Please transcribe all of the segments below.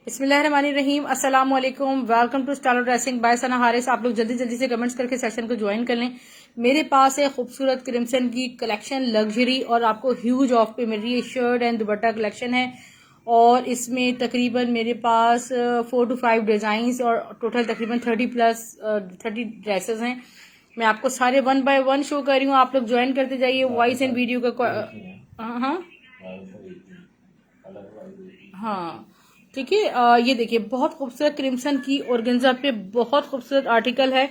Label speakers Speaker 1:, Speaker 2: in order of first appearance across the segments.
Speaker 1: बिस्मिल्लाहिर्रहमानिर्रहीम, अस्सलाम वालेकुम। Welcome to style dressing by Sana Haris. आप लोग जल्दी जल्दी से कमेंट्स करके सेशन को ज्वाइन कर लें। मेरे पास है खूबसूरत क्रिम्सन की कलेक्शन, लग्जरी और आपको ह्यूज ऑफ पे मिल रही है। शर्ट एंड दुपट्टा कलेक्शन है और इसमें तकरीबन मेरे पास 4 to 5 डिजाइन और टोटल तकरीबन 30 ड्रेसेस हैं। मैं आपको सारे 1 by 1 शो कर रही हूँ। आप लोग ज्वाइन करते जाइए। वॉइस एंड वीडियो का हाँ हाँ हाँ ठीक है। ये देखिए, बहुत खूबसूरत क्रिम्सन की ऑर्गेन्जा पे बहुत खूबसूरत आर्टिकल है।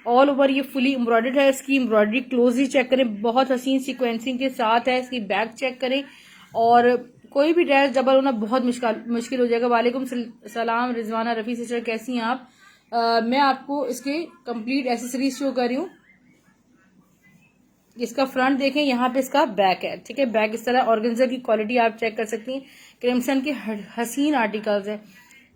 Speaker 1: ऑल ओवर ये फुली एम्ब्रॉयडर्ड है। इसकी एम्ब्रॉयडरी क्लोजली चेक करें, बहुत हसीन सीक्वेंसिंग के साथ है। इसकी बैक चेक करें और कोई भी ड्रेस डबल होना बहुत मुश्किल हो जाएगा। वालेकुम सलाम रिजवाना रफ़ी सिस्टर, कैसी हैं आप? मैं आपको इसके कंप्लीट एसेसरीज शो कर रही हूँ। इसका फ्रंट देखें, यहाँ पे इसका बैक है। ठीक है, बैक इस तरह। ऑर्गेन्जा की क्वालिटी आप चेक कर सकती हैं। क्रिम्सन के हसीन आर्टिकल्स हैं।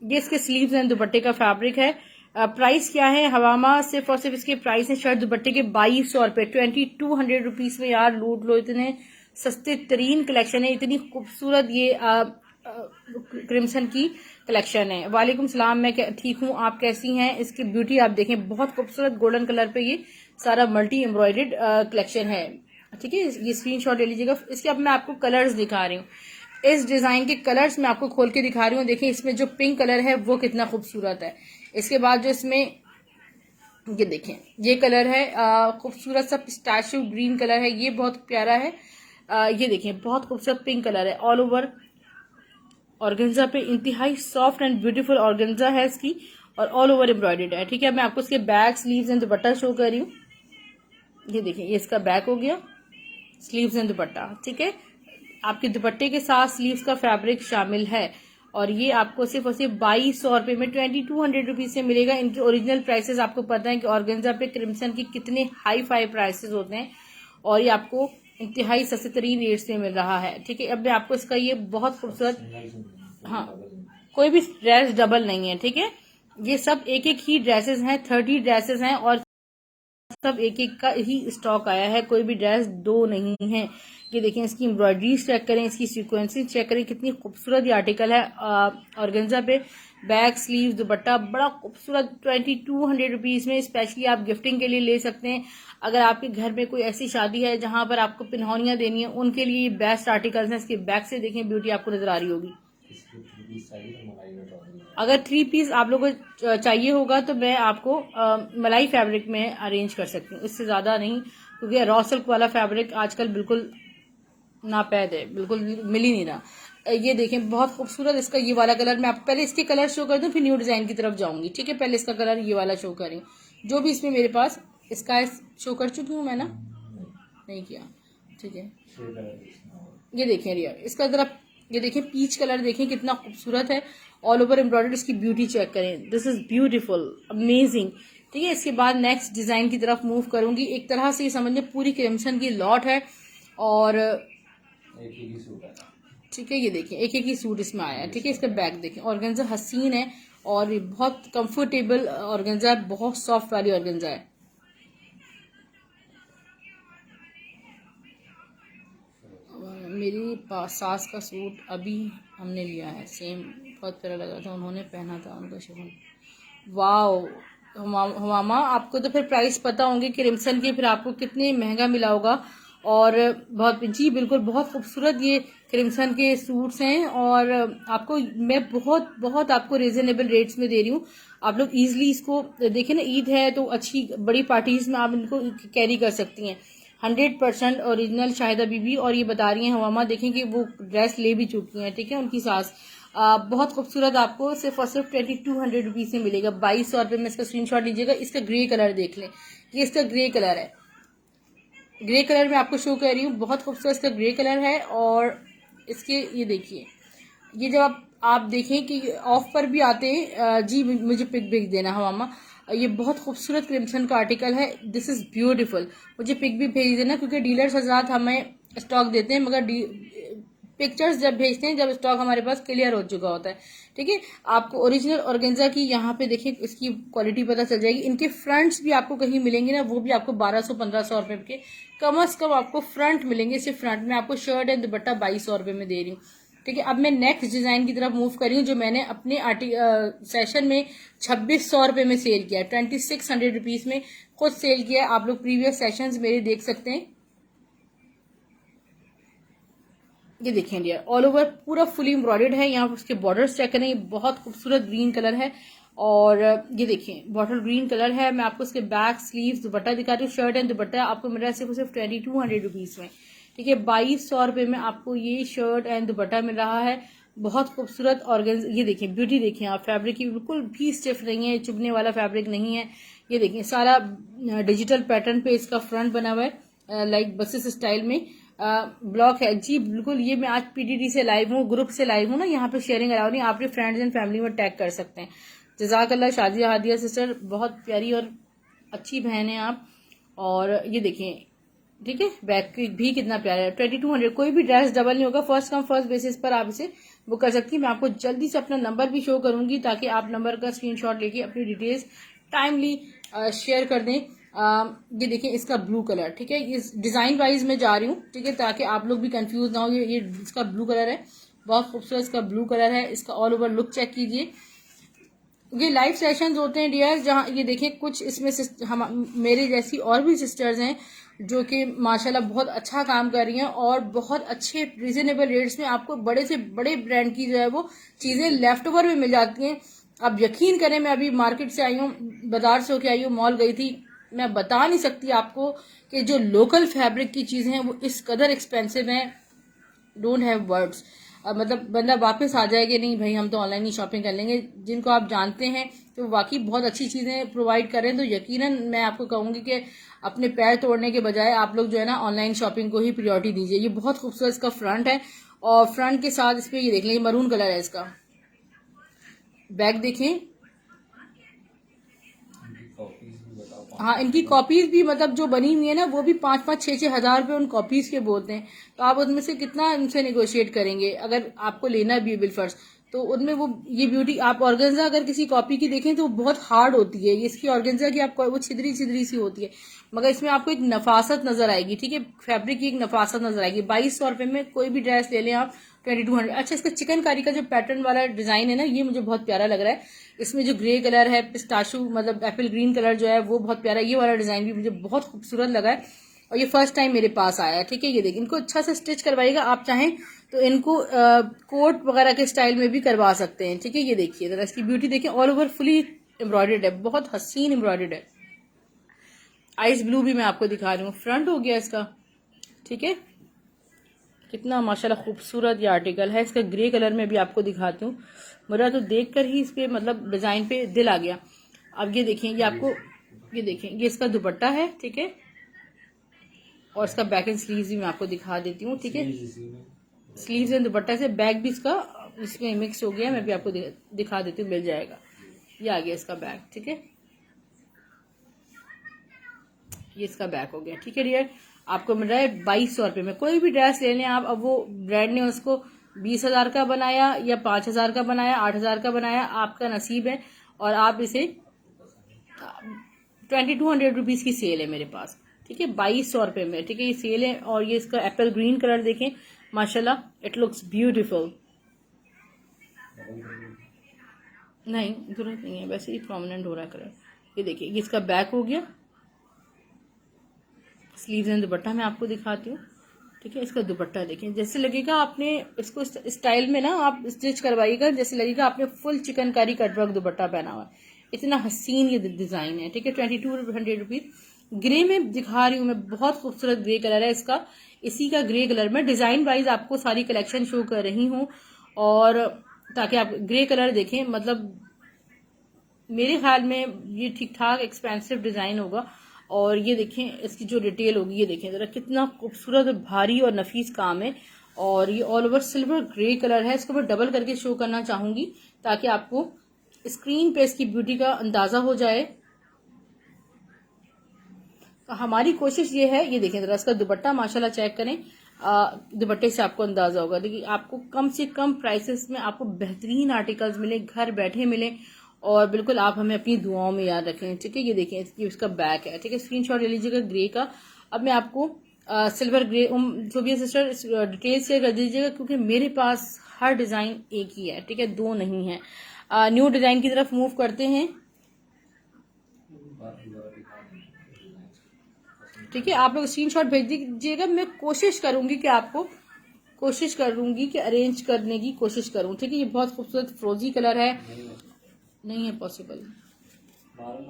Speaker 1: ये इसके स्लीव्स एंड दुपट्टे का फैब्रिक है। प्राइस क्या है हवामा? सिर्फ और सिर्फ इसके प्राइस है शर्ट दुपट्टे के 2200 रुपए, 2200 रुपीज में। यार लूट लो, इतने सस्ते तरीन कलेक्शन है। इतनी खूबसूरत ये क्रिम्सन की कलेक्शन है। वालेकुम सलाम, मैं ठीक हूँ, आप कैसी हैं? इसकी ब्यूटी आप देखें, बहुत खूबसूरत गोल्डन कलर पे ये सारा मल्टी एम्ब्रॉयडर्ड कलेक्शन है। ठीक है, ये स्क्रीनशॉट ले लीजिएगा। इसके अब मैं आपको कलर्स दिखा रही हूँ। इस डिजाइन के कलर्स मैं आपको खोल के दिखा रही हूँ। देखिए, इसमें जो पिंक कलर है वो कितना खूबसूरत है। इसके बाद जो इसमें ये देखें, ये कलर है खूबसूरत सा पिस्ताशियो ग्रीन कलर है, ये बहुत प्यारा है। ये देखें, बहुत खूबसूरत पिंक कलर है। ऑल ओवर ऑर्गेन्जा पे इंतहाई सॉफ्ट एंड ब्यूटीफुल ऑर्गेन्जा है इसकी और ऑल ओवर एम्ब्रॉयडर्ड है। ठीक है, मैं आपको इसके back, sleeves and dupatta show कर रही हूँ। ये देखिए, ये इसका बैक हो गया, स्लीव्स एंड दुपट्टा। ठीक है, आपके दुपट्टे के साथ स्लीव्स का फैब्रिक शामिल है और ये आपको सिर्फ और सिर्फ 2200 रुपए में 2200 रुपीज से मिलेगा। इनके ओरिजिनल प्राइसेस आपको पता है कि ऑर्गेन्जा पे क्रिम्सन की कितने हाई फाई प्राइसेस होते हैं और ये आपको इंतहाई सस्ते तरीन रेट में मिल रहा है। ठीक है, अब मैं आपको इसका ये बहुत खूबसूरत, हाँ, कोई भी ड्रेस डबल नहीं है। ठीक है, ये सब एक एक ही ड्रेसेस हैं, 30 ड्रेसेस हैं और सब एक एक का ही स्टॉक आया है, कोई भी ड्रेस दो नहीं है। ये देखें, इसकी एम्ब्रॉयडरी चेक करें, इसकी सीक्वेंसिंग चेक करें, कितनी खूबसूरत ये आर्टिकल है। ऑर्गेन्जा पे बैक, स्लीव, दुपट्टा बड़ा खूबसूरत 2200 रुपीज में। स्पेशली आप गिफ्टिंग के लिए ले सकते हैं। अगर आपके घर में कोई ऐसी शादी है जहां पर आपको पिन्हौनियां देनी है, उनके लिए बेस्ट आर्टिकल्स हैं। इसके बैक से देखें, ब्यूटी आपको नजर आ रही होगी। अगर 3 पीस आप लोगों को चाहिए होगा तो मैं आपको मलाई फैब्रिक में अरेंज कर सकती हूँ, इससे ज्यादा नहीं, क्योंकि रॉ सिल्क वाला फैब्रिक आजकल बिल्कुल नापैद है, बिल्कुल मिल ही नहीं रहा। ये देखें, बहुत खूबसूरत इसका ये वाला कलर। मैं आपको पहले इसके कलर शो कर दूं, फिर न्यू डिजाइन की तरफ जाऊंगी। ठीक है, पहले इसका कलर ये वाला शो करें, जो भी इसमें मेरे पास इसका शो कर चुकी हूँ मैं ना, नहीं किया। ठीक है, ये देखें रिया, इसका जरा ये देखें, पीच कलर देखें कितना खूबसूरत है। ऑल ओवर एम्ब्रॉयडर्ड, इसकी ब्यूटी चेक करें, दिस इज ब्यूटीफुल, अमेजिंग। ठीक है, इसके बाद नेक्स्ट डिजाइन की तरफ मूव करूंगी। एक तरह से ये समझिए पूरी क्रिम्सन की लॉट है और ठीक है, ये देखिए एक एक ही सूट इसमें आया है। ठीक है, इसका बैक देखें, ऑर्गेन्जा हसीन है और ये बहुत कंफर्टेबल ऑर्गेन्जा है, बहुत सॉफ्ट वाली ऑर्गेन्जा है। मेरी सास का सूट अभी हमने लिया है, सेम, बहुत प्यारा लगा था, उन्होंने पहना था, उनका शिफॉन। वाओ हमामा, आपको तो फिर प्राइस पता होंगे क्रिम्सन के, फिर आपको कितने महंगा मिला होगा। और बहुत जी बिल्कुल, बहुत खूबसूरत ये क्रिम्सन के सूट्स हैं और आपको मैं बहुत बहुत आपको रीजनेबल रेट्स में दे रही हूँ। आप लोग इजीली इसको देखें ना, ईद है तो अच्छी बड़ी पार्टीज में आप इनको कैरी कर सकती हैं। 100% ओरिजिनल शाहिदा बीबी, और ये बता रही हैं हवामा, देखें कि वो ड्रेस ले भी चुकी हैं। ठीक है, उनकी सास। बहुत खूबसूरत, आपको सिर्फ और सिर्फ 2200 रुपीज से मिलेगा। 2200 रुपये में इसका स्क्रीनशॉट लीजिएगा। इसका ग्रे कलर देख लें, ये इसका ग्रे कलर है, ग्रे कलर में आपको शो कर रही हूँ, बहुत खूबसूरत इसका ग्रे कलर है। और इसके ये देखिए, ये जब आप देखें कि ऑफ पर भी आते हैं, जी मुझे पिक देना हवामा, ये बहुत खूबसूरत क्रिम्सन का आर्टिकल है, दिस इज ब्यूटीफुल। मुझे पिक भी भेज देना, क्योंकि डीलर्स हजरात हमें स्टॉक देते हैं, मगर पिक्चर्स जब भेजते हैं जब स्टॉक हमारे पास क्लियर हो चुका होता है। ठीक है, आपको ओरिजिनल ऑर्गेन्जा की यहाँ पे देखिए इसकी क्वालिटी पता चल जाएगी। इनके फ्रंट्स भी आपको कहीं मिलेंगे ना, वो भी आपको 1200-1500 रुपए के कम अज कम आपको फ्रंट मिलेंगे। सिर्फ फ्रंट में आपको शर्ट एंड दुपट्टा 2200 रुपए में दे रही हूँ। ठीक है, अब मैं नेक्स्ट डिजाइन की तरफ मूव करी हूँ जो मैंने अपने सेशन में 2600 रुपये में सेल किया, 2600 रुपीज में खुद सेल किया। आप लोग प्रीवियस सेशंस मेरे देख सकते हैं। ये देखें डियर, ऑल ओवर पूरा फुली एम्ब्रॉयडर्ड है। यहाँ उसके बॉर्डर्स चेक करें, ये बहुत खूबसूरत ग्रीन कलर है। और ये देखें बॉटल ग्रीन कलर है। मैं आपको इसके बैक स्लीव्स दुपट्टा दिखा रही हूँ। शर्ट एंड दुपट्टा आपको मिल रहा है सिर्फ 2200 रुपीज में। ठीक है, 2200 रुपये में आपको ये शर्ट एंड दुपट्टा मिल रहा है। बहुत खूबसूरत ऑर्गेन्ज, ये देखें ब्यूटी देखें आप, फैब्रिक की बिल्कुल भी स्टिफ नहीं है, चुभने वाला फैब्रिक नहीं है। ये देखें सारा डिजिटल पैटर्न पे इसका फ्रंट बना हुआ है, लाइक बसेस स्टाइल में ब्लॉक है जी बिल्कुल। ये मैं आज पीटीटी से लाइव हूँ, ग्रुप से लाइव हूँ ना, यहाँ पे शेयरिंग अलाउ नहीं, आप फ्रेंड्स एंड फैमिली में टैग कर सकते हैं। जजाकल्ला शादिया हादिया सिस्टर, बहुत प्यारी और अच्छी बहन है आप। और ये देखें ठीक है, बैक भी कितना प्यारा है। 2200, कोई भी ड्रेस डबल नहीं होगा, फर्स्ट कम फर्स्ट बेसिस पर आप इसे बुक कर सकती हैं। मैं आपको जल्दी से अपना नंबर भी शो करूंगी ताकि आप नंबर का स्क्रीनशॉट लेके अपनी डिटेल्स टाइमली शेयर कर दें। ये देखिए इसका ब्लू कलर, ठीक है, इस डिजाइन वाइज में जा रही हूँ, ठीक है, ताकि आप लोग भी कंफ्यूज ना हो। ये इसका ब्लू कलर है, बहुत खूबसूरत इसका ब्लू कलर है। इसका ऑल ओवर लुक चेक कीजिए। ये लाइव सेशंस होते हैं डियर, जहाँ ये देखें कुछ इसमें हम मेरे जैसी और भी सिस्टर्स हैं जो कि माशाल्लाह बहुत अच्छा काम कर रही हैं और बहुत अच्छे रिजनेबल रेट्स में आपको बड़े से बड़े ब्रांड की जो है वो चीजें लेफ्ट ओवर में मिल जाती हैं। अब यकीन करें, मैं अभी मार्केट से आई हूँ, बाजार से होके आई हूँ, मॉल गई थी, मैं बता नहीं सकती आपको कि जो लोकल फैब्रिक की चीजें हैं वो इस कदर एक्सपेंसिव हैं, डोंट हैव वर्ड्स। मतलब बंदा वापस आ जाएगा नहीं भाई हम तो ऑनलाइन ही शॉपिंग कर लेंगे। जिनको आप जानते हैं तो वाकई बहुत अच्छी चीजें प्रोवाइड कर रहे हैं, तो यकीनन मैं आपको कहूंगी कि अपने पैर तोड़ने के बजाय आप लोग जो है ना ऑनलाइन शॉपिंग को ही प्रायोरिटी दीजिए। ये बहुत खूबसूरत इसका फ्रंट है और फ्रंट के साथ इस पर ये देख लें मरून कलर है इसका। बैक देखें, हाँ इनकी कॉपीज भी मतलब जो बनी हुई है ना वो भी 5-5, 6-6 हजार रुपये उन कॉपीज के बोलते हैं। तो आप उसमें से कितना इनसे निगोशिएट करेंगे अगर आपको लेना भी है बिलफर्स। तो उनमें वो ये ब्यूटी आप ऑर्गेन्जा अगर किसी कॉपी की देखें तो बहुत हार्ड होती है, इसकी ऑर्गेन्जा की आपको वो छिदरी छिदरी सी होती है, मगर इसमें आपको एक नफासत नजर आएगी। ठीक है, फैब्रिक की एक नफासत नजर आएगी। 2200 रुपये में कोई भी ड्रेस ले लें आप, 2200। अच्छा, इसका चिकनकारी का जो पैटर्न वाला डिजाइन है ना, ये मुझे बहुत प्यारा लग रहा है। इसमें जो ग्रे कलर है, पिस्ताशू मतलब एप्पल ग्रीन कलर जो है वो बहुत प्यारा, ये वाला डिजाइन भी मुझे बहुत खूबसूरत लगा है और ये फर्स्ट टाइम मेरे पास आया है। ठीक है, ये देखिए इनको अच्छा से स्टिच करवाइएगा, आप चाहें तो इनको कोट वगैरह के स्टाइल में भी करवा सकते हैं। ठीक है, ये देखिए जरा इसकी ब्यूटी देखिए, ऑल ओवर फुली एम्ब्रॉयडर्ड है, बहुत हसीन एम्ब्रॉयडर्ड है। आइस ब्लू भी मैं आपको दिखा रही हूँ, फ्रंट हो गया इसका। ठीक है, कितना माशाल्लाह खूबसूरत ये आर्टिकल है। इसका ग्रे कलर में भी आपको दिखाती हूँ, मेरा तो देखकर ही इस पे मतलब डिजाइन पे दिल आ गया। अब ये देखें, ये आपको ये देखें, ये इसका दुपट्टा है। ठीक है, और इसका बैक एंड स्लीव्स भी मैं आपको दिखा देती हूँ। ठीक है, स्लीव्स एंड दुपट्टा से बैक भी इसका इसमें मिक्स हो गया, मैं भी आपको दिखा देती हूँ, मिल जाएगा। ये आ गया इसका बैक। ठीक है, ये इसका बैक हो गया। ठीक है डियर, आपको मिल रहा है 2200 रुपये में। कोई भी ड्रेस ले लें आप, अब वो ब्रांड ने उसको 20,000 का बनाया या 5,000 का बनाया, 8,000 का बनाया, आपका नसीब है। और आप इसे 2200 रुपीज की सेल है मेरे पास। ठीक है, 2200 रुपये में। ठीक है, ये सेल है और ये इसका एप्पल ग्रीन कलर देखें, माशाल्लाह इट लुक्स ब्यूटीफुल। नहीं जरूरत नहीं है, वैसे ही प्रोमिनेंट हो रहा है कलर। ये देखिए, ये इसका बैक हो गया। स्लीव्स एंड दुपट्टा मैं आपको दिखाती हूँ। ठीक है, इसका दुपट्टा देखें, जैसे लगेगा आपने इसको स्टाइल में ना आप स्टिच करवाइएगा, जैसे लगेगा आपने फुल चिकनकारी कटवर्क दुपट्टा पहना हुआ है। इतना हसीन ये डिजाइन है। ठीक है, 2200 रुपीज। ग्रे में दिखा रही हूँ मैं, बहुत खूबसूरत ग्रे कलर है इसका। इसी का ग्रे कलर में डिजाइन वाइज आपको सारी कलेक्शन शो कर रही हूँ, और ताकि आप ग्रे कलर देखें। मतलब मेरे ख्याल में ये ठीक ठाक एक्सपेंसिव डिजाइन होगा। और ये देखें इसकी जो डिटेल होगी, ये देखें जरा कितना खूबसूरत भारी और नफीस काम है। और ये all over silver grey colour है। इसको मैं डबल करके शो करना चाहूंगी ताकि आपको स्क्रीन पे इसकी ब्यूटी का अंदाजा हो जाए। तो हमारी कोशिश ये है, ये देखें जरा इसका दुपट्टा माशाल्लाह चेक करें, दुपट्टे से आपको अंदाजा होगा। देखिए आपको कम से कम प्राइसेस में आपको बेहतरीन आर्टिकल्स मिले, घर बैठे मिले, और बिल्कुल आप हमें अपनी दुआओं में याद रखें। ठीक है, ये देखें इसका बैक है। ठीक है, स्क्रीनशॉट ले लीजिएगा ग्रे का। अब मैं आपको सिल्वर ग्रे। जो भी सिस्टर डिटेल शेयर कर दीजिएगा, क्योंकि मेरे पास हर डिज़ाइन एक ही है, ठीक है, दो नहीं है। न्यू डिज़ाइन की तरफ मूव करते हैं, ठीक है। आप लोग स्क्रीनशॉट भेज दीजिएगा, मैं कोशिश करूंगी कि अरेंज करने की कोशिश करूं, ठीक है। ये बहुत खूबसूरत फ्रोजी कलर है, नहीं है पॉसिबल।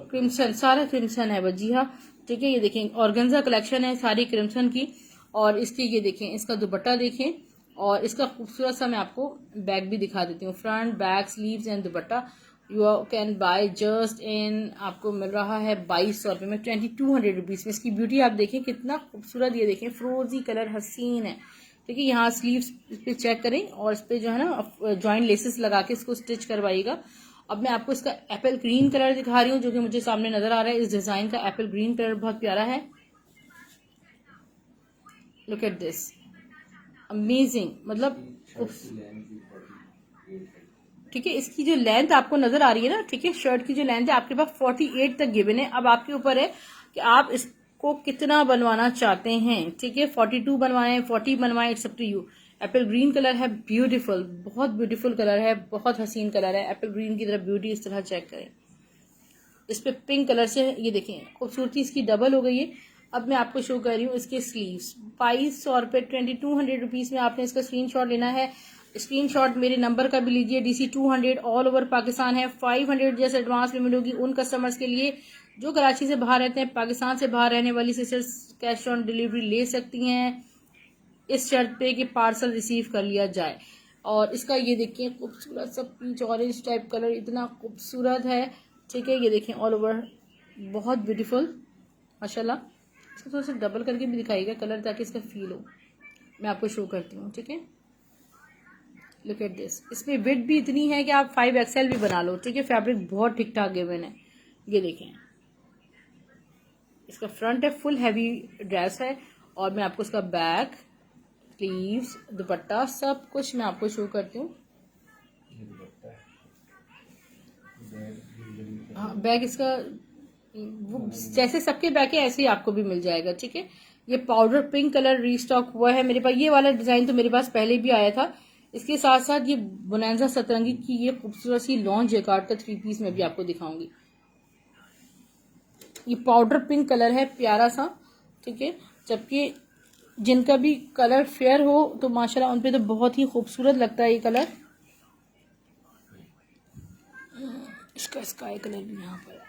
Speaker 1: क्रिम्सन, सारा क्रिम्सन है जी हाँ, ठीक है। ये देखें ऑर्गेन्जा कलेक्शन है सारी क्रिम्सन की। और इसके ये देखें, इसका दुपट्टा देखें, और इसका खूबसूरत सा मैं आपको बैग भी दिखा देती हूँ। Front, back, sleeves and dupatta you can by just in, आपको मिल रहा है 2200 रुपये में, 2200 रुपीज़ में। इसकी ब्यूटी आप देखें कितना खूबसूरत, ये देखें फ्रोजी कलर हसीन है, ठीक है। यहाँ स्लीव्स पे चेक करें, और इस पे जो है ना जॉइंट लेसेस लगा के इसको स्टिच करवाइएगा। अब मैं आपको इसका एप्पल ग्रीन कलर दिखा रही हूँ, जो कि मुझे सामने नजर आ रहा है। इस डिजाइन का एप्पल ग्रीन कलर बहुत प्यारा है। लुक एट दिस, अमेजिंग, मतलब ठीक है। इसकी जो लेंथ आपको नजर आ रही है ना, ठीक है, शर्ट की जो लेंथ है आपके पास 48 तक गिवन है। अब आपके ऊपर है कि आप इसको कितना बनवाना चाहते हैं, ठीक है। 42 बनवाएं, 40 बनवाएं, it's up to you. Apple green colour है, ब्यूटीफुल, बहुत ब्यूटीफुल कलर है, बहुत हसीन कलर है। एप्पल ग्रीन की तरफ ब्यूटी इस तरह चेक करें। इस पे पिंक कलर से ये देखें खूबसूरती इसकी डबल हो गई है। अब मैं आपको शो कर रही हूँ इसके स्लीव्स। 2200 रुपये, 2200 रुपीज़ में आपने इसका स्क्रीनशॉट लेना है। स्क्रीनशॉट मेरे नंबर का भी लीजिए, DC200 ऑल ओवर पाकिस्तान है। 500 जैसे एडवांस में मिलेगी उन कस्टमर्स के लिए जो कराची से बाहर रहते हैं। पाकिस्तान से बाहर रहने वाली सिस्टर्स कैश ऑन डिलीवरी ले सकती हैं, इस शर्त पे कि पार्सल रिसीव कर लिया जाए। और इसका ये देखिए खूबसूरत सा पीच ऑरेंज टाइप कलर, इतना खूबसूरत है, ठीक है। ये देखें ऑल ओवर बहुत ब्यूटीफुल माशाल्लाह। इसको थोड़ा सा डबल करके भी दिखाइएगा कलर, ताकि इसका फील हो। मैं आपको शो करती हूँ, ठीक है। लुक एट दिस, इसमें विड्थ भी इतनी है कि आप 5XL भी बना लो, ठीक है। फैब्रिक बहुत ठीक ठाक गिवन है। ये देखें इसका फ्रंट है, फुल हैवी ड्रेस है। और मैं आपको इसका बैक, स्लीव्स, दुपट्टा, सब कुछ मैं आपको शो करती हूँ। हाँ, बैग इसका जैसे सबके बैग है ऐसे ही आपको भी मिल जाएगा, ठीक है। ये पाउडर पिंक कलर रीस्टॉक हुआ है मेरे पास। ये वाला डिजाइन तो मेरे पास पहले भी आया था। इसके साथ साथ ये बोनांजा सतरंगी की ये खूबसूरत सी लॉन्च जैकार्ड का 3 पीस में भी आपको दिखाऊंगी। ये पाउडर पिंक कलर है प्यारा सा, ठीक है। जबकि जिनका भी कलर फेयर हो तो माशाल्लाह उन पे तो बहुत ही खूबसूरत लगता है ये कलर। इसका स्काई कलर भी यहाँ पर है।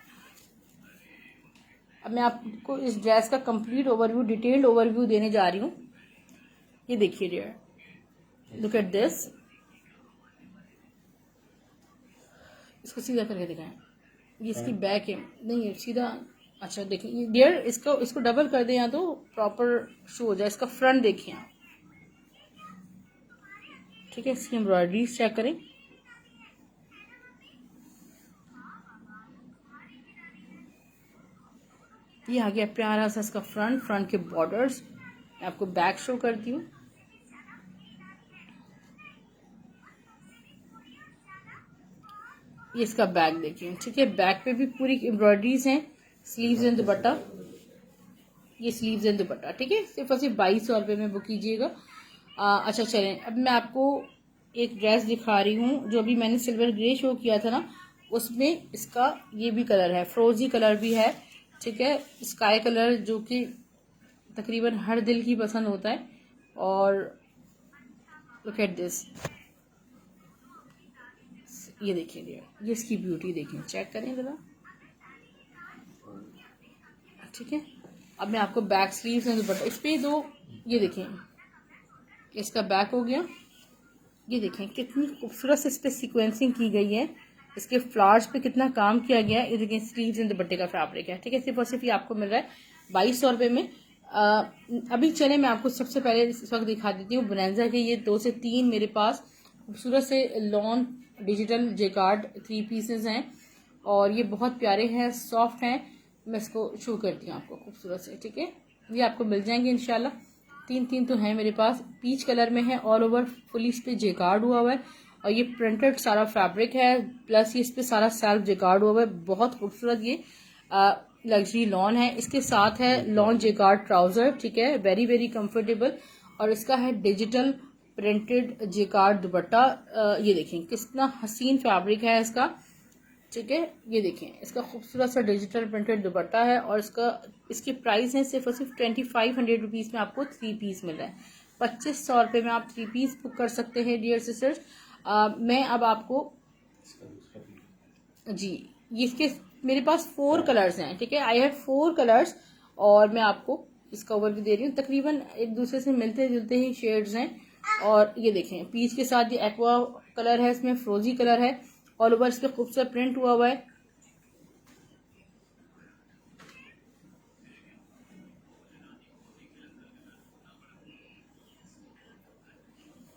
Speaker 1: अब मैं आपको इस ड्रेस का कंप्लीट ओवरव्यू, डिटेल्ड ओवरव्यू देने जा रही हूँ। ये देखिए डियर, लुक एट दिस। इसको सीधा करके दिखाएं, ये इसकी बैक है, नहीं है सीधा। अच्छा देखिए डियर, इसको डबल कर दें या तो प्रॉपर शो हो जाए। इसका फ्रंट देखिए आप, ठीक है। इसकी एम्ब्रॉयडरी चेक करें, ये आ गया प्यारा सा इसका फ्रंट के बॉर्डर्स। मैं आपको बैक शो करती हूँ। ये इसका बैक देखिए, ठीक है। बैक पे भी पूरी एम्ब्रॉयडरीज हैं। स्लीव्स एंड दुपट्टा, ये स्लीव्स एंड दुपट्टा, ठीक है। सिर्फ और सिर्फ 2200 रुपये में बुक कीजिएगा। अच्छा चलें, अब मैं आपको एक ड्रेस दिखा रही हूँ जो अभी मैंने सिल्वर ग्रे शो किया था ना, उसमें इसका ये भी कलर है, फ्रोजी कलर भी है, ठीक है। स्काई कलर जो कि तकरीबन हर दिल की पसंद होता है। और लुक एट दिस, ये देखिए ये इसकी ब्यूटी देखें, चेक करें जरा, ठीक है। अब मैं आपको बैक स्लीव्स एंड दुपट्टा इस पे दो, ये देखें इसका बैक हो गया। ये देखें कितनी खूबसूरत से इस पे सीक्वेंसिंग की गई है, इसके फ्लावर्स पे कितना काम किया गया है। ये देखें स्लीव्स एंड दुपट्टे का फैब्रिक है, ठीक है। सिर्फ और सिर्फ ये आपको मिल रहा है 2200 रुपये में। अभी चले मैं आपको सबसे पहले इस वक्त दिखा देती हूँ बोनांजा के ये 2 से 3 मेरे पास खूबसूरत से लॉन डिजिटल जेकार्ड 3 पीसेस हैं, और ये बहुत प्यारे हैं, सॉफ्ट हैं। मैं इसको शो करती हूँ आपको खूबसूरत से, ठीक है। ये आपको मिल जाएंगे इंशाल्लाह। 3 तो हैं मेरे पास। पीच कलर में है, ऑल ओवर फुली इस पे जेकार्ड हुआ हुआ है, और ये प्रिंटेड सारा फैब्रिक है, प्लस ये इस पे सारा सेल्फ जेकार्ड हुआ हुआ है, बहुत खूबसूरत। लग्जरी लॉन है, इसके साथ है लॉन जेकार्ड ट्राउजर, ठीक है, वेरी वेरी कंफर्टेबल। और इसका है डिजिटल प्रिंटेड जेकार्ड दुपट्टा। ये देखें कितना हसीन फैब्रिक है इसका, ठीक है। ये देखें इसका खूबसूरत सा डिजिटल प्रिंटेड दुपट्टा है और इसकी प्राइस है सिर्फ और सिर्फ 2500 रुपीज़ में आपको 3 पीस मिल रहा है। 2500 रुपये में आप 3 पीस बुक कर सकते हैं डियर सिस्टर्स। मैं अब आपको जी इसके मेरे पास 4 कलर्स हैं, ठीक है, आई हैव 4 कलर्स और मैं आपको इस कवर भी दे रही हूँ। तकरीबन एक दूसरे से मिलते जुलते ही शेड्स हैं। और ये देखें पीच के साथ ये एक्वा कलर है, इसमें फ्रोजी कलर है, ऑल ओवर इस पे खूबसूरत प्रिंट हुआ हुआ है।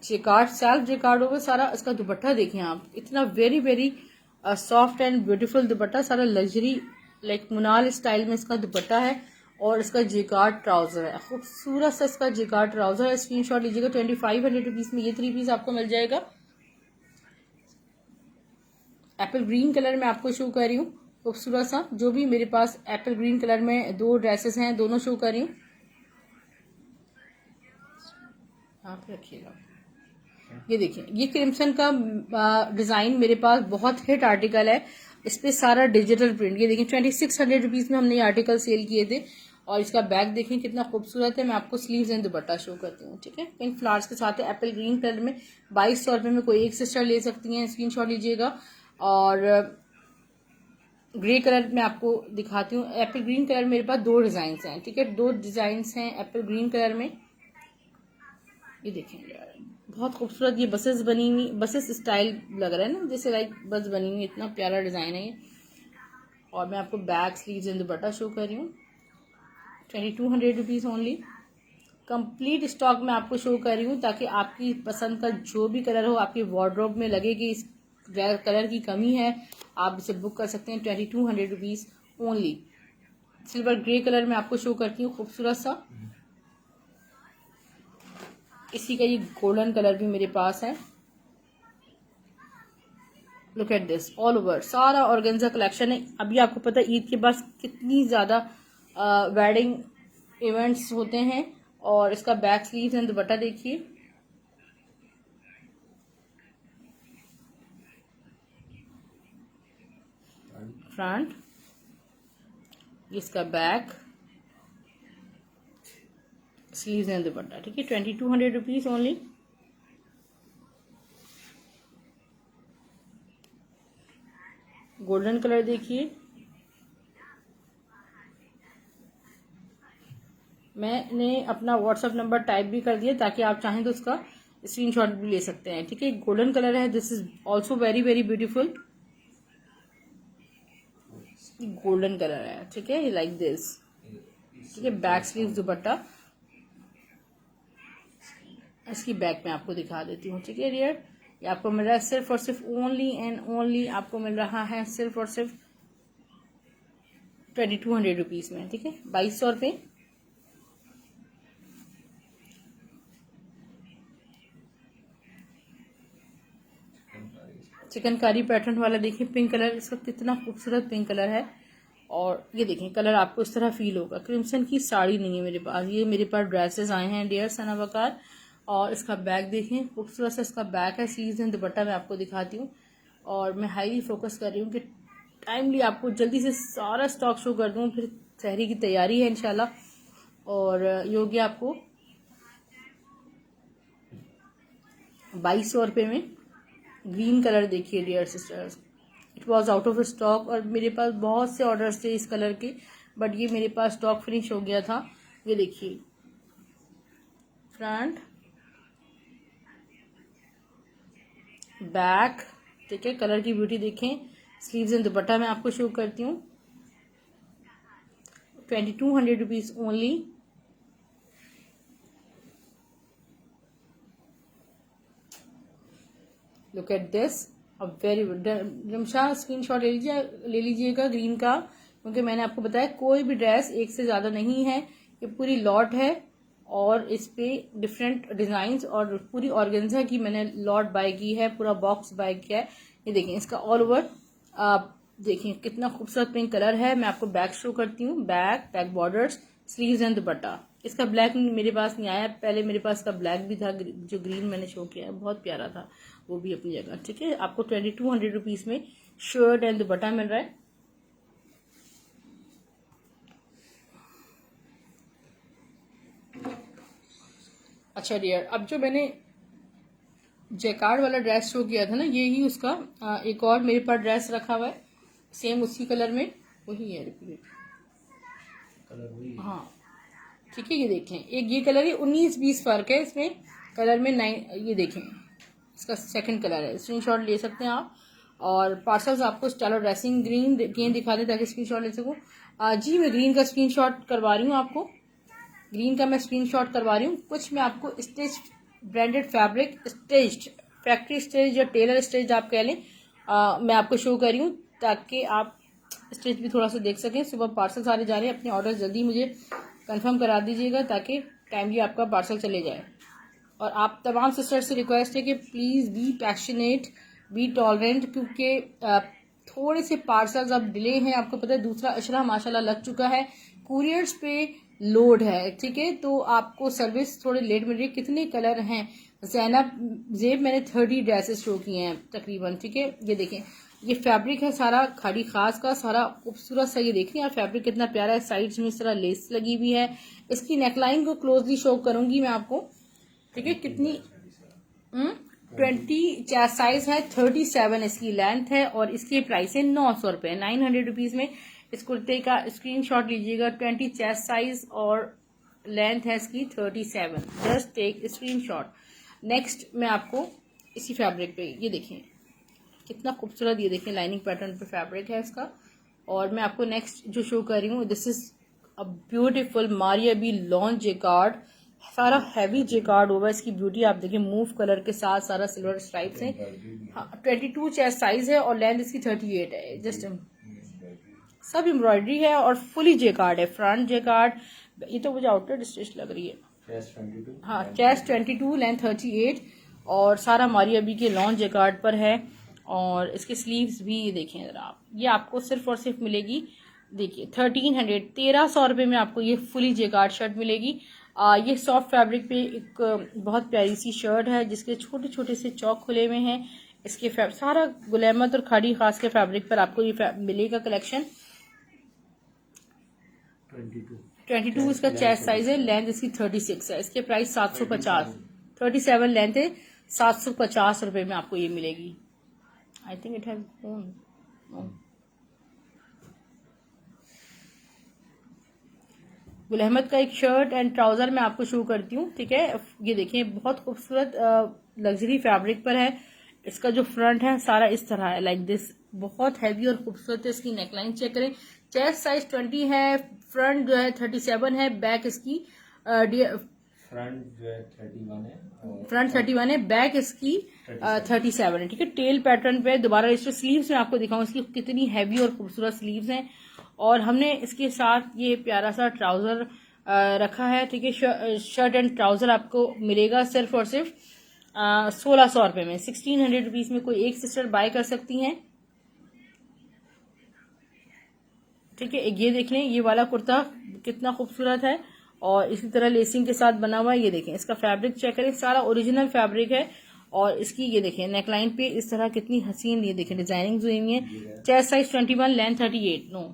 Speaker 1: जेकार्ड सेल्फ जेकार्ड होगा सारा। इसका दुपट्टा देखें आप, इतना very very soft and beautiful दुपट्टा, सारा लग्जरी लाइक मुनाल स्टाइल में इसका दुपट्टा है। और इसका जेकार्ड ट्राउजर है, खूबसूरत सा इसका जेकार्ड ट्राउजर है। स्क्रीनशॉट लीजिएगा, 2500 रुपीज़ में ये 3 पीस आपको मिल जाएगा। एप्पल ग्रीन कलर में आपको शो कर रही हूँ, खूबसूरत सा, जो भी मेरे पास एप्पल ग्रीन कलर में 2 ड्रेसेस हैं, दोनों शो कर रही हूँ। आप रखिएगा, ये देखिए ये क्रिम्सन का डिज़ाइन मेरे पास बहुत हिट आर्टिकल है। इस पे सारा डिजिटल प्रिंट, ये देखिए 2600 रुपीज़ में हमने ये आर्टिकल सेल किए थे। और इसका बैग देखें कितना खूबसूरत है। मैं आपको स्लीव्स एंड दुपट्टा शो करती हूँ, ठीक है। पिंक फ्लावर्स के साथ है, एप्पल ग्रीन कलर में 2200 रुपये में कोई एक सिस्टर ले सकती हैं, स्क्रीनशॉट लीजिएगा। और ग्रे कलर में आपको दिखाती हूँ। एप्पल ग्रीन कलर मेरे पास 2 डिज़ाइंस हैं, ठीक है, 2 डिज़ाइंस हैं एप्पल ग्रीन कलर में। ये देखें यार बहुत खूबसूरत, ये बसेस बनी हुई, बसेस स्टाइल लग रहा है ना, जैसे लाइक बस बनी हुई, इतना प्यारा डिज़ाइन है ये। और मैं आपको back sleeves and dupatta show कर रही हूँ, 2200 रुपीज़ ओनली। कंप्लीट स्टॉक में आपको शो कर रही हूँ ताकि आपकी पसंद का जो भी कलर हो, आपकी वार्डरोब में लगे कि इस कलर की कमी है, आप इसे बुक कर सकते हैं। 2200 rupees only. Silver grey colour में आपको शो करती हूँ, खूबसूरत सा। इसी का ये गोल्डन कलर भी मेरे पास है। Look at this, all over सारा ऑर्गेन्जा कलेक्शन है। अभी आपको पता है ईद के बाद कितनी ज़्यादा वेडिंग इवेंट्स होते हैं। और इसका बैक स्लीव्स एंड दुपट्टा देखिए, फ्रंट, इसका बैक स्लीव्स एंड दुपट्टा, ठीक है, 2200 रुपीज़ ओनली। गोल्डन कलर देखिए, मैंने अपना व्हाट्सएप नंबर टाइप भी कर दिया ताकि आप चाहें तो उसका स्क्रीनशॉट भी ले सकते हैं, ठीक है। गोल्डन कलर है, this is also very very beautiful. Golden colour है, ठीक है, लाइक दिस, ठीक है। बैक स्लीव दुपट्टा इसकी बैक में आपको दिखा देती हूँ, ठीक है डियर। ये आपको मिल रहा है सिर्फ और सिर्फ ओनली एंड ओनली, आपको मिल रहा है सिर्फ और सिर्फ 2200 रुपीज़ में, ठीक है, 2200 रुपये। चिकनकारी पैटर्न वाला देखिए, पिंक कलर, इसका कितना खूबसूरत पिंक कलर है। और ये देखें कलर आपको इस तरह फील होगा। क्रिम्सन की साड़ी नहीं है मेरे पास, ये मेरे पास ड्रेसेस आए हैं डियर सना वकार। और इसका बैग देखें, खूबसूरत सा इसका बैग है। स्लीव्स एंड दुपट्टा मैं आपको दिखाती हूँ। और मैं हाईली फोकस कर रही हूँ कि टाइमली आपको जल्दी से सारा स्टॉक शो कर दूँ, फिर सहरी की तैयारी है इंशाल्लाह। और ये हो गया आपको 2200 रुपये में। ग्रीन कलर देखिए dear sisters, it was out of stock और मेरे पास बहुत से ऑर्डर्स थे इस कलर के, बट ये मेरे पास स्टॉक फिनिश हो गया था। ये देखिए फ्रंट, बैक, ठीक है, कलर की ब्यूटी देखें। स्लीव्स एंड दुपट्टा मैं आपको शो करती हूँ, 2200 rupees only. Look at this, अब वेरी रमशा स्क्रीनशॉट ले लीजिएगा ग्रीन का, क्योंकि मैंने आपको बताया कोई भी ड्रेस एक से ज़्यादा नहीं है, ये पूरी लॉट है। और इस पे डिफरेंट डिज़ाइंस और पूरी ऑर्गेन्जा की मैंने लॉट बाय की है, पूरा बॉक्स बाय किया है। ये देखें इसका ऑल ओवर देखिए कितना खूबसूरत पिंक कलर है। मैं आपको बैक शो करती हूँ, बैक बॉर्डर्स, स्लीव्स एंड दुपट्टा। इसका ब्लैक मेरे पास नहीं आया, पहले मेरे पास का ब्लैक भी था, जो ग्रीन मैंने शो किया है बहुत प्यारा था, वो भी अपनी जगह। ठीक है, आपको 2200 रुपीज में शर्ट एंड दुपट्टा मिल रहा है। अच्छा डियर, अब जो मैंने जैकार्ड वाला ड्रेस शो किया था ना, ये ही उसका एक और मेरे पास ड्रेस रखा हुआ है, सेम उसी कलर में, वही है रिपीट कलर वही। हाँ ठीक है, ये देखें, एक ये कलर है, 19-20 फर्क है इसमें कलर में। 9 ये देखें, इसका सेकंड कलर है। स्क्रीनशॉट ले सकते हैं आप। और पार्सल्स आपको स्टाइलो ड्रेसिंग ग्रीन दिखा दें ताकि स्क्रीनशॉट ले सकूँ। जी मैं ग्रीन का स्क्रीनशॉट करवा रही हूँ आपको, ग्रीन का मैं स्क्रीनशॉट करवा रही हूँ। कुछ मैं आपको stitch branded fabric, stitched factory stitch या टेलर स्टिच आप कह लें, मैं आपको शो कर रही हूँ ताकि आप स्टिच भी थोड़ा सा देख सकें। सुबह पार्सल सारे जा रहे हैं, अपने ऑर्डर जल्दी मुझे कंफर्म करा दीजिएगा ताकि टाइमली आपका पार्सल चले जाए। और आप तमाम सिस्टर्स से रिक्वेस्ट है कि please be passionate, be tolerant, क्योंकि थोड़े से पार्सल्स अब डिले हैं। आपको पता है दूसरा अशरा माशाल्लाह लग चुका है, कुरियर्स पे लोड है। ठीक है, तो आपको सर्विस थोड़ी लेट मिल रही है। कितने कलर हैं जैनब जेब, मैंने 30 ड्रेसेस शो किए हैं तकरीबन। ठीक है, ये देखें, ये फैब्रिक है सारा खाड़ी खास का, सारा खूबसूरत सा। ये देख रही हैं आप, फैब्रिक कितना प्यारा है, साइड्स में इस तरह लेस लगी हुई है। इसकी नेकलाइन को क्लोजली शो करूंगी मैं आपको। ठीक है, कितनी 20 साइज है, 37 इसकी लेंथ है और इसकी प्राइस है 900 रुपए, 900 रुपीज में इस कुर्ते का स्क्रीनशॉट लीजिएगा। 20 चेस्ट साइज और लेंथ है इसकी 37, जस्ट टेक स्क्रीनशॉट। नेक्स्ट मैं आपको इसी फैब्रिक पे, ये देखें कितना खूबसूरत, ये देखें लाइनिंग पैटर्न पे फैब्रिक है इसका। और मैं आपको नेक्स्ट जो शो कर रही हूँ, this is a beautiful Maria B lawn jacquard, सारा हैवी जेकार्ड होगा। इसकी ब्यूटी आप देखिए, मूव कलर के साथ सारा सिल्वर स्ट्राइप्स हैं। हाँ 22 चेस्ट साइज है और लेंथ इसकी 38 है। जस्ट सब एम्ब्रॉयडरी है और फुली जेकार्ड है, फ्रंट जेकार्ड। ये तो मुझे आउटलेट स्टिच लग रही है। हाँ चेस्ट 22, लेंथ 38 और सारा मारिया बी के लॉन जेकार्ड पर है। और इसके स्लीव्स भी देखें जरा आप, ये आपको सिर्फ और सिर्फ मिलेगी, देखिए 1300 रुपये में आपको ये फुली जेकार्ड शर्ट मिलेगी। ये सॉफ्ट फैब्रिक पे एक बहुत प्यारी सी शर्ट है जिसके छोटे छोटे से चौक खुले हुए हैं। इसके सारा गुल अहमद और खाड़ी खास के फैब्रिक पर आपको ये मिलेगा कलेक्शन। 22 इसका चेस्ट साइज है, लेंथ इसकी 36 है। इसके प्राइस 750, 37 लेंथ है, 750 रुपये में आपको ये मिलेगी। I think it has Gul Ahmed का एक शर्ट एंड ट्राउजर मैं आपको शो करती हूँ। ठीक है, ये देखिए बहुत खूबसूरत लग्जरी फैब्रिक पर है। इसका जो फ्रंट है सारा इस तरह है, लाइक दिस, बहुत हैवी और खूबसूरत है। इसकी नेकलाइन चेक करें, चेस्ट साइज 20 है, फ्रंट जो है 37 है, बैक इसकी फ्रंट जो है 31 है, फ्रंट 31 है, बैक इसकी 37 है। ठीक है, टेल पैटर्न पे दोबारा इसके स्लीव्स में आपको दिखाऊं इसकी कितनी हैवी और खूबसूरत स्लीव्स हैं। और हमने इसके साथ ये प्यारा सा ट्राउजर रखा है। ठीक है, शर्ट एंड ट्राउजर आपको मिलेगा सिर्फ और सिर्फ 1600 रुपये में, 1600 रुपीज में कोई एक सिस्टर बाय कर सकती हैं। ठीक है, ये देख लें, ये वाला कुर्ता कितना खूबसूरत है और इसी तरह लेसिंग के साथ बना हुआ है। ये देखें, इसका फैब्रिक चेक करें, सारा ओरिजिनल फैब्रिक है। और इसकी ये देखें नेकलाइन पे इस तरह कितनी हसीन, ये देखें डिजाइनिंग हुई हुई है। Chest size 21, length 38। नो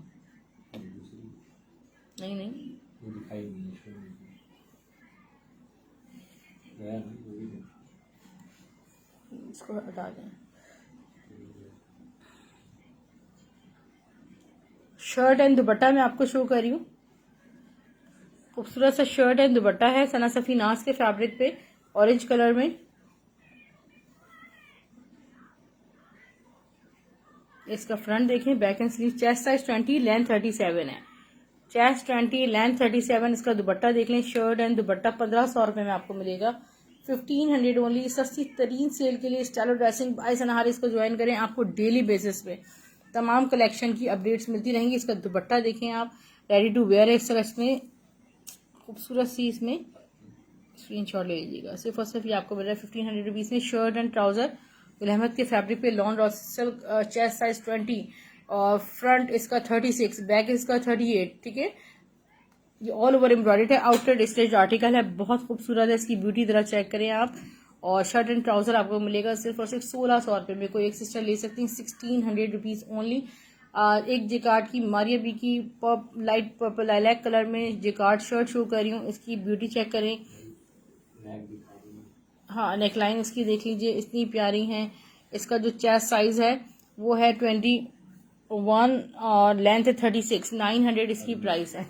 Speaker 1: नहीं इसको हटा दें। शर्ट एंड दुपट्टा मैं आपको शो कर रही हूँ, खूबसूरत सा शर्ट एंड दुपट्टा है सना सफी नाज के फैब्रिक पे, ऑरेंज कलर में। इसका फ्रंट देखें, back and sleeve, chest size 20, length 37 है। Chest 20, length 37। इसका दुपट्टा देख लें, शर्ट एंड दुपट्टा 1500 रुपये में आपको मिलेगा, 1500 ओनली। सस्ती तरीन सेल के लिए स्टाइलो ड्रेसिंग बाय सना हारिस को ज्वाइन करें, आपको डेली बेसिस पे तमाम कलेक्शन की अपडेट्स मिलती रहेंगी। इसका दुपट्टा देखें आप, रेडी टू वेयर है इस तरह, इसमें खूबसूरत सी, इसमें स्क्रीनशॉट ले लीजिएगा। सिर्फ और सिर्फ ये आपको मिल रहा है 1500 रुपीज में। Shirt and trouser Gul Ahmed के फैब्रिक पे, lawn raw silk, chest size 20, और फ्रंट इसका 36, बैक इसका 38, ठीक है। ये ऑल ओवर एम्ब्रॉयडर्ड है, आउटर स्टिच आर्टिकल है, बहुत खूबसूरत है। इसकी ब्यूटी जरा चेक करें आप। और शर्ट एंड ट्राउजर आपको मिलेगा सिर्फ और सिर्फ 1600 में। कोई एक सिस्टर ले सकती हैं, 1600 रुपीज़ ओनली। एक जिकार्ड की मारिया बी की लाइट पर्पल लाइलैक कलर में जिकार्ड शर्ट शो कर रही हूँ। इसकी ब्यूटी चेक करें। हाँ, नेकलाइन इसकी देख लीजिए, इतनी प्यारी है। इसका जो चेस्ट साइज है वो है 21 और लेंथ है 36। 900 इसकी प्राइस है।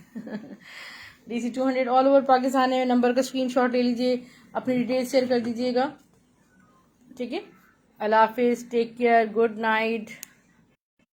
Speaker 1: DC 200 ऑल ओवर पाकिस्तान है। नंबर का स्क्रीनशॉट ले लीजिए, अपनी डिटेल्स शेयर कर दीजिएगा, ठीक है। अल्लाह हाफिज़, टेक केयर, गुड नाइट।